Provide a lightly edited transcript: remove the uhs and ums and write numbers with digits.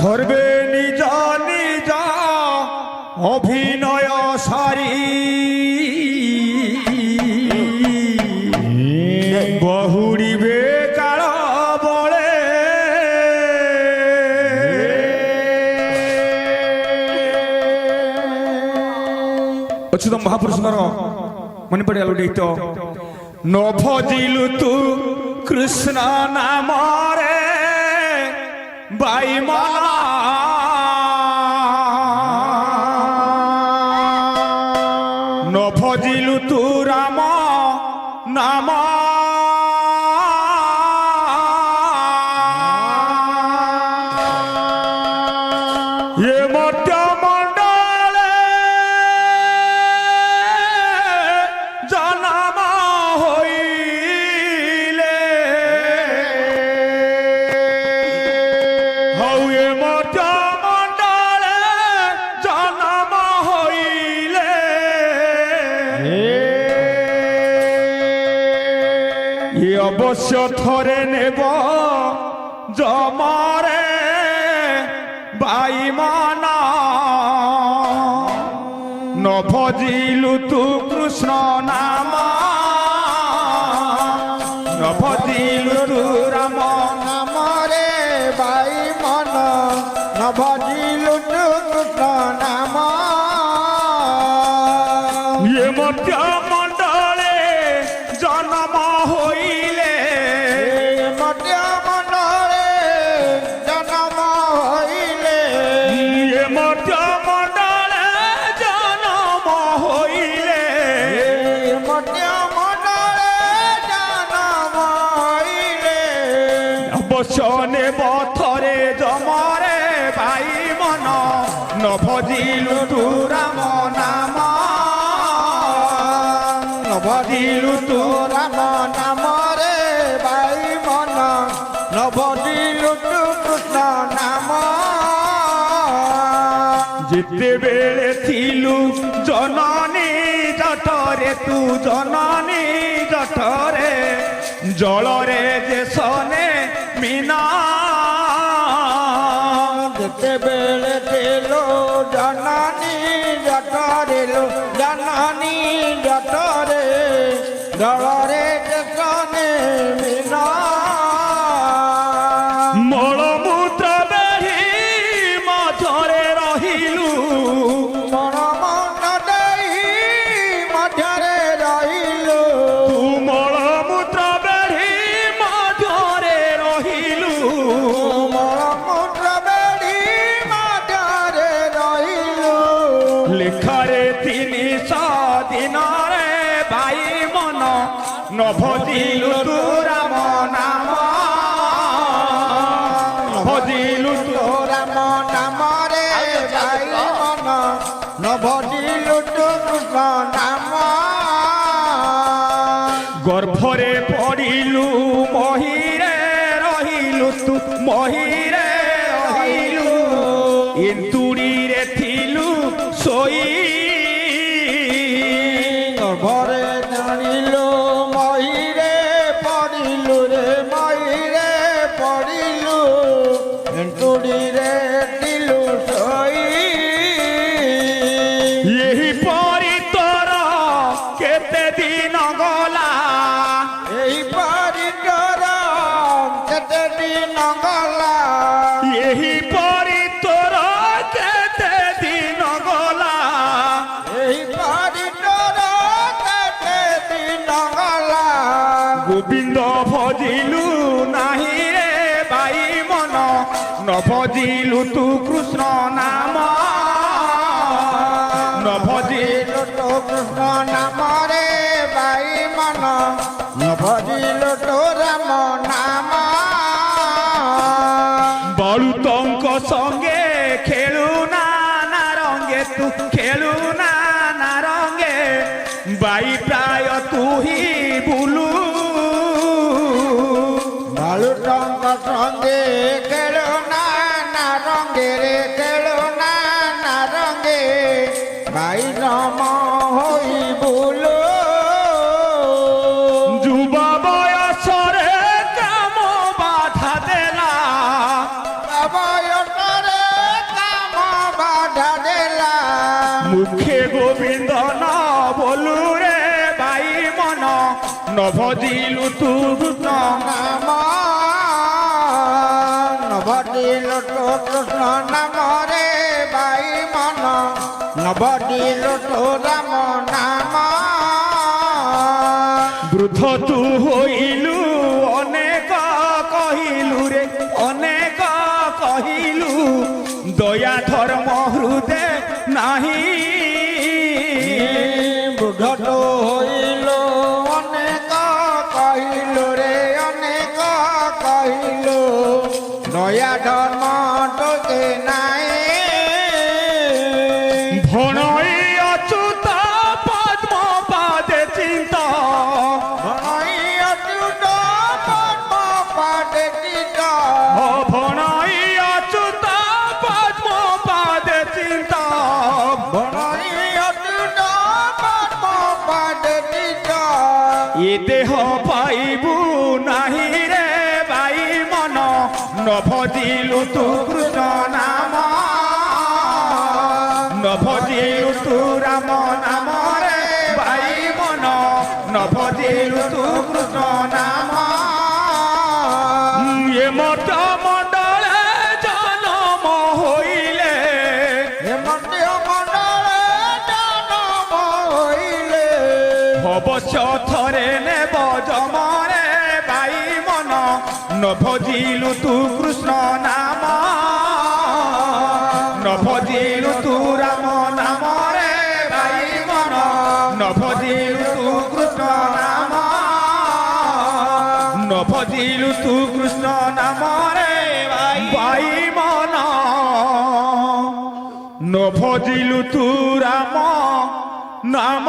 সর্বে নিজ নিজ অভিনয় সারি বহুড়িবে কাল বলে অচ্যুত মহাপুরুষଙ୍କର মনে পড়ে গেল গীত ন ভজিলু তু কৃষ্ণ নামরে বাইমনা ন ভজিলু তু রাম নাম এ মর্ত্য মণ্ডলে জনম হইলে হউ এ মর্ত্য মণ্ডলে জনম হইলে এ অবশ্য থরে নেব জমরে বাইমনা ন ভজিলু তু কৃষ্ণ নাম ন ভজিলু তু রাম নামরে বাইমন ন ভজিলু তু কৃষ্ণ নাম এ মধ্য মণ্ডলে জন্ম হইলে মধ্য মণ্ডলে জনম হইলে এ মধ্য মণ্ডলে জন্ম হইলে মধ্য মণ্ডলে জনম হইলে অবসনে বথরে জমরে ভাই মন ন ভজিলু তু রাম নাম ন ভজিলু তু রাম নামরে বাইমন ন ভজিলু তু কৃষ্ণ নাম যেতেবেলে থিলু জননী জঠরে তু জননী জঠরে জলরে যে সনে মিনা যেতেবেলে তেলো জননী জঠরেলো জননী জঠরে জলরে যেসনে মিনা মলমূত্র বেঢ়ি মধ্যরে রহিলু মন মন দেই মধ্যরে রহিলো তু মলমূত্র বেঢ়ি মধ্যরে রহিলু মূত্র বেড়ি মধ্যরে রহিলো লেখারে 300 দিনরে ভাই মন ন ভজিলু তু রাম নাম ন ভজিলু তু রাম নামরে ভাই মন ন ভজিলু তু কৃষ্ণ নাম গর্ভরে পড়িলু মহিরে রহিলু তু মহিরে রহিলু ইন্তুড়িরে থিলু সই ঘরে জানিল মহিরে পড়িলু রে মহিরে পড়িলু এন্টুড়িরে দিলু সই এই পরি তোর কেতে দিন গলা এই পরিচর কেতে দিন গলা এই পরি তোর কেতে দিন গলা এই পরিচর কেতে দিন গলা গোবিন্দ ভজিলু নাহি রে ভাই মন ন ভজিলু তু কৃষ্ণ নাম ন ভজিলু তো কৃষ্ণ নামরে বাই মন ন ভজিল তো রাম নাম বলুতঙ্ক সঙ্গে খেলু না না রঙ্গে তু খেলু না না রঙ্গে বাই প্রায় তুহি বুলু বালু রঙ্গ সঙ্গে খেলো না না রঙ্গে রে খেলো না না রঙ্গে বাই রম হই বুলো যুবা বয়সরে কাম ভজিলু তু কৃষ্ণ নাম নবদিল তো কৃষ্ণ নাম রে বাই মন নবদিল তো রাম নাম বৃদ্ধ তু হইলু অনেক কহিলু রে অনেক কহিলু দয়া ধর্ম হৃদে নাহি বুদ্ধ তো হইল অনেক কহিল রে অনেক কহিল দয়া ধর্ম তোকে নাই ভণই অচ্যুত পদ্ম পাদে চিন্ত ভণই অচ্যুত পদ্ম পাদে চিন্ত এ দেহ পাইবু নাহি রে বাই মন নভজিলু তু কৃষ্ণ নাম নভজিলু তু রাম নাম রে বাই মন নভজিলু তু কৃষ্ণ নাম এ মত মণ্ডলে জনম হইলে অবশ্য থরে নেব জমরে বাই মন নভজিলু তু কৃষ্ণ নাম নভজিলু তু রাম নাম রে বাই মন নভজিলু তু কৃষ্ণ নাম নভজিলু তু কৃষ্ণ নাম রে বাই মন নভজিলু তু রাম নাম